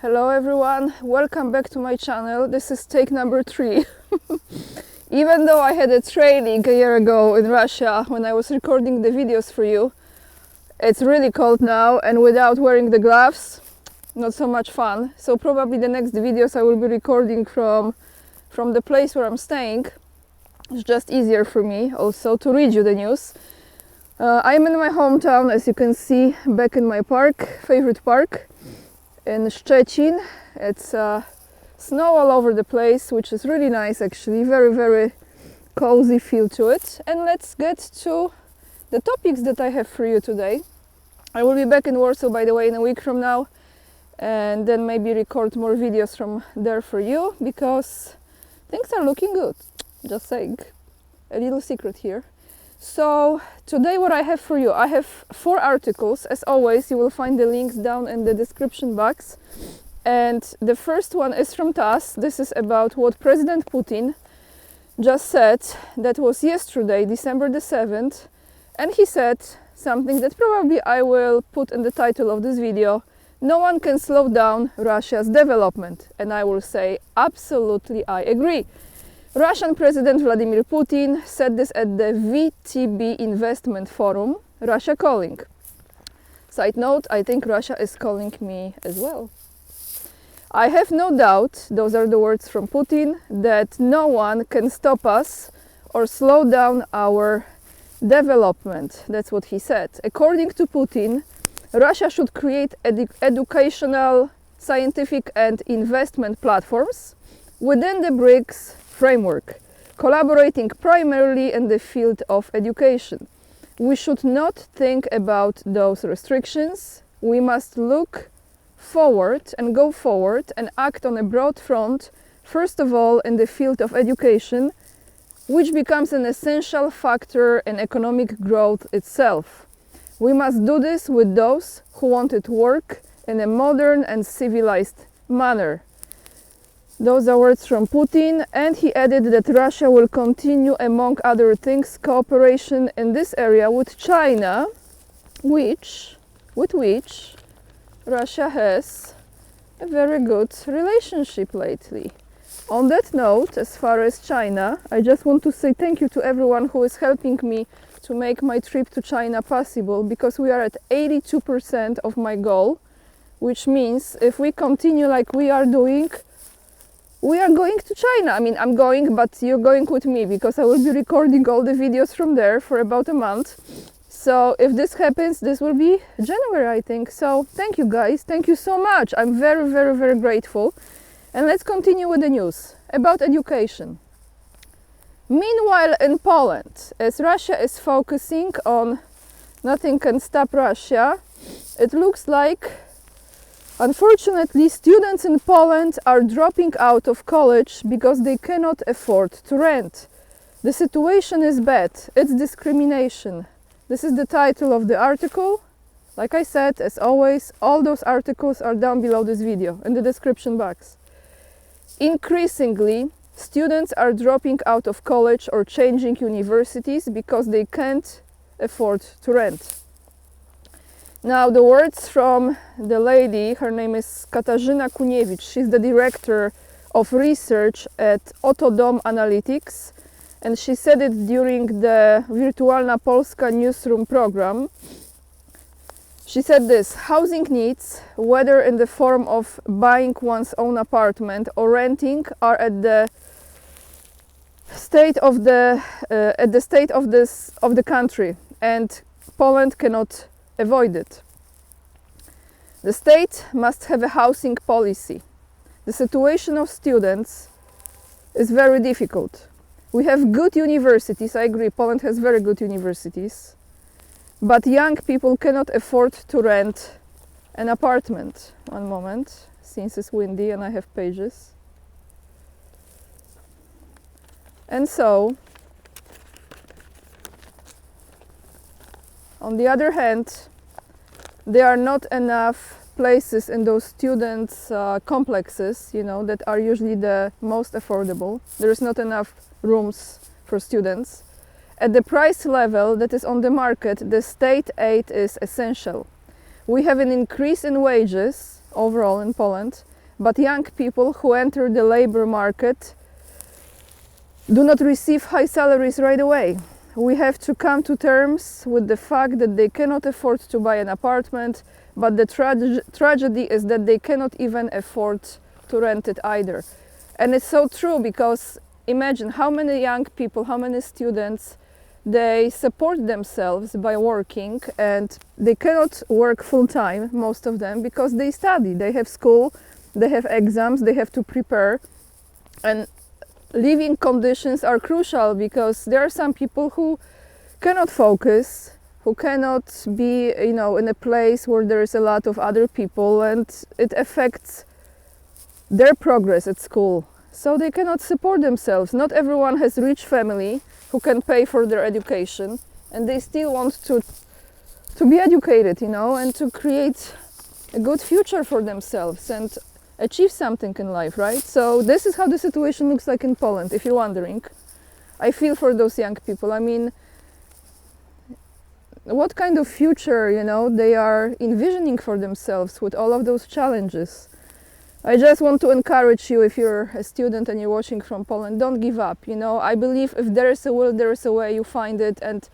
Hello everyone, welcome back to my channel. This is take number 3. Even though I had a training a year ago in Russia when I was recording the videos for you, it's really cold now and without wearing the gloves, not so much fun. So probably the next videos I will be recording from the place where I'm staying. It's just easier for me also to read you the news. I'm in my hometown, as you can see, back in my favorite park in Szczecin. It's snow all over the place, which is really nice actually, very cozy feel to it. And let's get to the topics that I have for you today. I will be back in Warsaw, by the way, in a week from now, and then maybe record more videos from there for you, because things are looking good, just saying. A little secret here. So today what I have for you, I have 4 articles. As always, you will find the links down in the description box. And the first one is from TASS. This is about what President Putin just said. That was yesterday, December the 7th. And he said something that probably I will put in the title of this video. No one can slow down Russia's development. And I will say, absolutely, I agree. Russian President Vladimir Putin said this at the VTB Investment Forum, Russia calling. Side note, I think Russia is calling me as well. I have no doubt, those are the words from Putin, that no one can stop us or slow down our development. That's what he said. According to Putin, Russia should create educational, scientific and investment platforms within the BRICS framework, collaborating primarily in the field of education. We should not think about those restrictions. We must look forward and go forward and act on a broad front, first of all in the field of education, which becomes an essential factor in economic growth itself. We must do this with those who want it to work in a modern and civilized manner. Those are words from Putin, and he added that Russia will continue, among other things, cooperation in this area with China, with which Russia has a very good relationship lately. On that note, as far as China, I just want to say thank you to everyone who is helping me to make my trip to China possible, because we are at 82% of my goal, which means if we continue like we are doing, we are going to China. I mean, I'm going, but you're going with me, because I will be recording all the videos from there for about a month. So if this happens, this will be January, I think. So thank you guys, thank you so much. I'm very grateful. And let's continue with the news about education. Meanwhile, in Poland, as Russia is focusing on nothing can stop Russia, it looks like, unfortunately, students in Poland are dropping out of college because they cannot afford to rent. The situation is bad. It's discrimination. This is the title of the article. Like I said, as always, all those articles are down below this video in the description box. Increasingly, students are dropping out of college or changing universities because they can't afford to rent. Now, the words from the lady, her name is Katarzyna Kuniewicz. She's the director of research at Otodom Analytics, and she said it during the Wirtualna Polska newsroom program. She said this: housing needs, whether in the form of buying one's own apartment or renting, are at the state of the country, and Poland cannot avoid it. The state must have a housing policy. The situation of students is very difficult. We have good universities, I agree, Poland has very good universities, but young people cannot afford to rent an apartment. One moment, since it's windy and I have pages. And so, on the other hand, there are not enough places in those students' complexes, you know, that are usually the most affordable. There is not enough rooms for students. At the price level that is on the market, the state aid is essential. We have an increase in wages overall in Poland, but young people who enter the labor market do not receive high salaries right away. We have to come to terms with the fact that they cannot afford to buy an apartment, but the tragedy is that they cannot even afford to rent it either. And it's so true, because imagine how many young people, how many students, they support themselves by working, and they cannot work full-time, most of them, because they study, they have school, they have exams, they have to prepare, and living conditions are crucial, because there are some people who cannot focus, who cannot be, in a place where there is a lot of other people, and it affects their progress at school. So they cannot support themselves. Not everyone has rich family who can pay for their education, and they still want to be educated, and to create a good future for themselves and achieve something in life, right? So this is how the situation looks like in Poland, if you're wondering. I feel for those young people. I mean, what kind of future, they are envisioning for themselves with all of those challenges? I just want to encourage you, if you're a student and you're watching from Poland, don't give up. I believe if there is a will, there is a way, you find it. And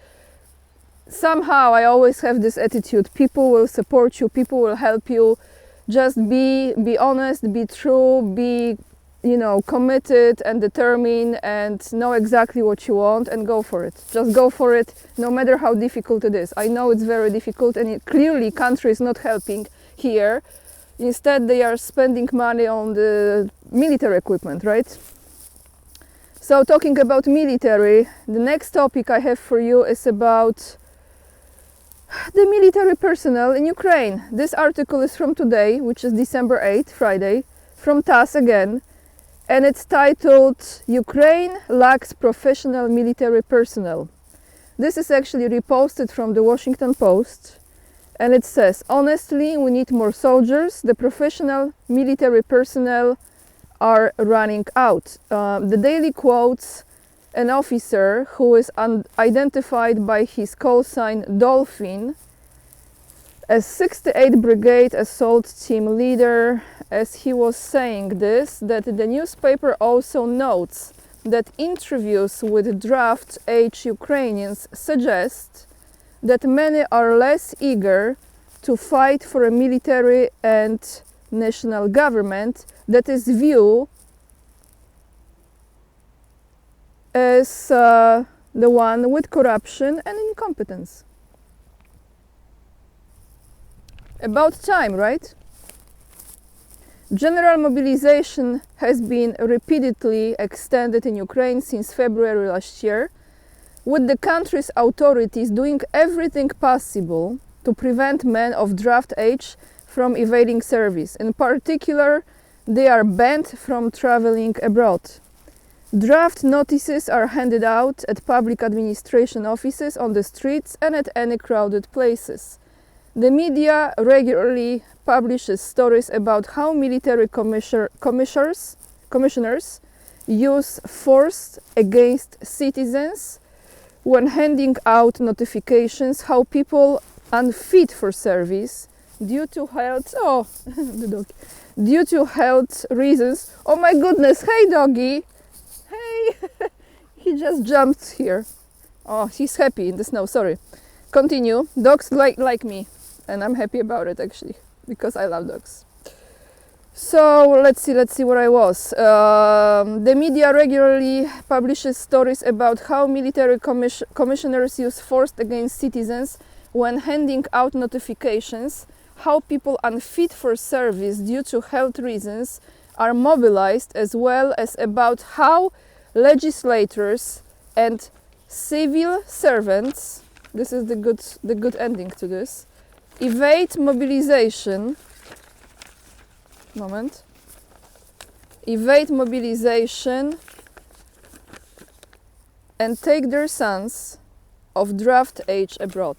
somehow I always have this attitude: people will support you, people will help you. Just be honest, be true, be committed and determined, and know exactly what you want, and go for it. Just go for it, no matter how difficult it is. I know it's very difficult, and clearly country is not helping here. Instead, they are spending money on the military equipment, right? So talking about military, the next topic I have for you is about the military personnel in Ukraine. This article is from today, which is December 8th, Friday, from TASS again, and it's titled "Ukraine Lacks Professional Military Personnel." This is actually reposted from the Washington Post, and it says, "Honestly, we need more soldiers. The professional military personnel are running out." The Daily quotes an officer who is identified by his call sign Dolphin as 68th Brigade Assault Team leader, as he was saying this, that the newspaper also notes that interviews with draft-age Ukrainians suggest that many are less eager to fight for a military and national government that is viewed as the one with corruption and incompetence. About time, right? General mobilization has been repeatedly extended in Ukraine since February last year, with the country's authorities doing everything possible to prevent men of draft age from evading service. In particular, they are banned from traveling abroad. Draft notices are handed out at public administration offices, on the streets, and at any crowded places. The media regularly publishes stories about how military commissioners use force against citizens when handing out notifications, how people unfit for service due to health due to health reasons. Oh my goodness, hey doggy! Hey! He just jumped here. Oh, he's happy in the snow, sorry. Continue. Dogs like me, and I'm happy about it actually, because I love dogs. So let's see where I was. The media regularly publishes stories about how military commissioners use force against citizens when handing out notifications, how people unfit for service due to health reasons are mobilized, as well as about how legislators and civil servants, this is the good ending to this, evade mobilization and take their sons of draft age abroad.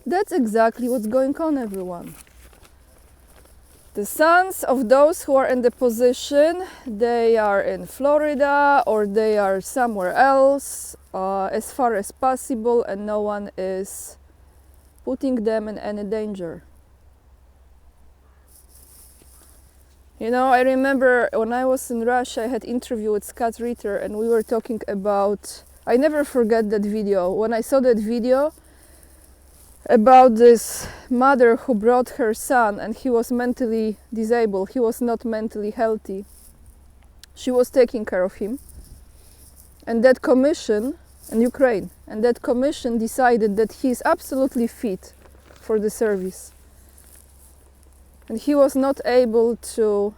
That's exactly what's going on, everyone. The sons of those who are in the position, they are in Florida or they are somewhere else, as far as possible, and no one is putting them in any danger. You know, I remember when I was in Russia, I had interview with Scott Ritter, and we were talking about, I never forget that video. When I saw that video about this mother who brought her son, and he was mentally disabled, he was not mentally healthy. She was taking care of him. And that commission, in Ukraine, and that commission decided that he is absolutely fit for the service. And he was not able to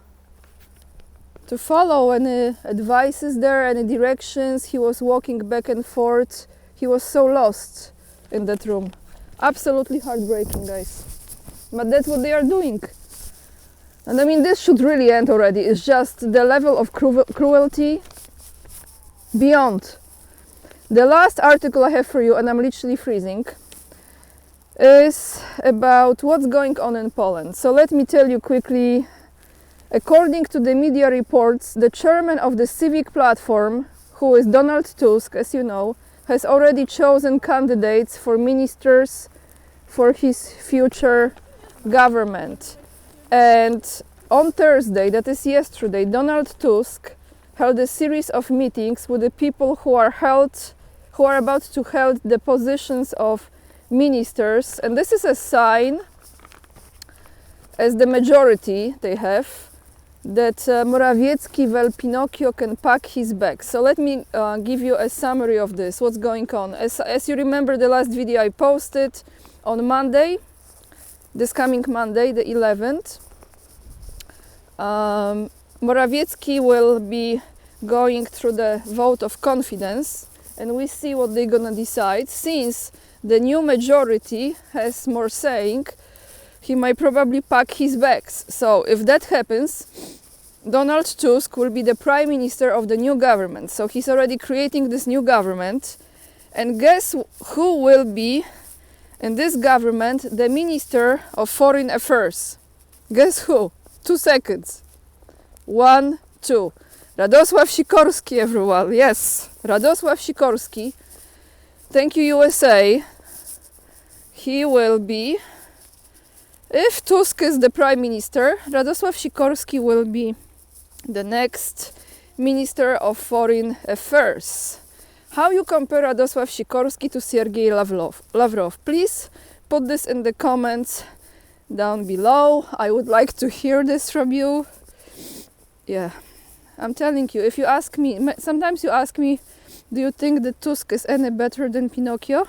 follow any advices there, any directions. He was walking back and forth. He was so lost in that room. Absolutely heartbreaking, guys. But that's what they are doing. And I mean, this should really end already. It's just the level of cruelty beyond. The last article I have for you, and I'm literally freezing, is about what's going on in Poland. So let me tell you quickly. According to the media reports, the chairman of the Civic Platform, who is Donald Tusk, as you know, has already chosen candidates for ministers for his future government. And on Thursday, that is yesterday, Donald Tusk held a series of meetings with the people who are about to hold the positions of ministers, and this is a sign, as the majority they have, that Morawiecki, well, Pinocchio can pack his bags. So let me give you a summary of this, what's going on. As you remember, the last video I posted on Monday, this coming Monday, the 11th, Morawiecki will be going through the vote of confidence, and we see what they're gonna decide. Since the new majority has more saying, he might probably pack his bags. So if that happens, Donald Tusk will be the prime minister of the new government. So he's already creating this new government. And guess who will be in this government the minister of foreign affairs? Guess who? 2 seconds. 1, 2. Radosław Sikorski, everyone. Yes, Radosław Sikorski. Thank you, USA. He will be, if Tusk is the prime minister, Radosław Sikorski will be the next minister of foreign affairs. How you compare Radosław Sikorski to Sergei Lavrov? Please put this in the comments down below. I would like to hear this from you. Yeah, I'm telling you, if you ask me, sometimes you ask me, do you think that Tusk is any better than Pinocchio?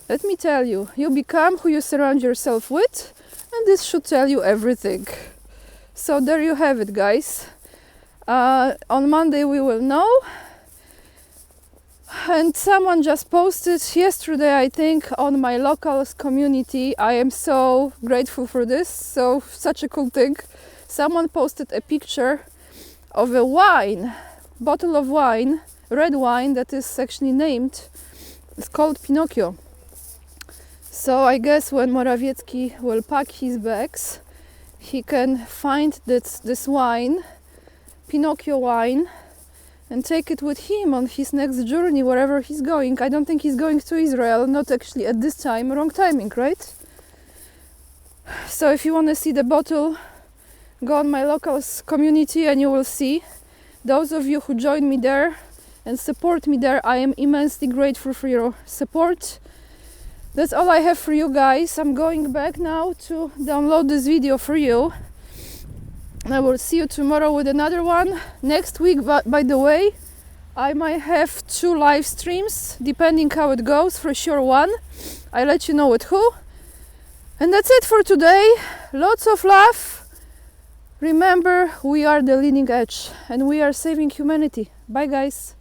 Let me tell you, you become who you surround yourself with, and this should tell you everything. So there you have it, guys. On Monday we will know. And someone just posted yesterday, I think, on my locals community. I am so grateful for this, such a cool thing. Someone posted a picture of a wine, bottle of wine, red wine, that is actually named, it's called Pinocchio. So I guess when Morawiecki will pack his bags, he can find this wine, Pinocchio wine, and take it with him on his next journey, wherever he's going. I don't think he's going to Israel, not actually at this time, wrong timing, right? So if you want to see the bottle, go on my locals community and you will see. Those of you who join me there and support me there, I am immensely grateful for your support. That's all I have for you guys. I'm going back now to download this video for you. And I will see you tomorrow with another one. Next week, by the way, I might have 2 live streams, depending how it goes. For sure one. I'll let you know with who. And that's it for today. Lots of love. Remember, we are the leading edge and we are saving humanity. Bye, guys.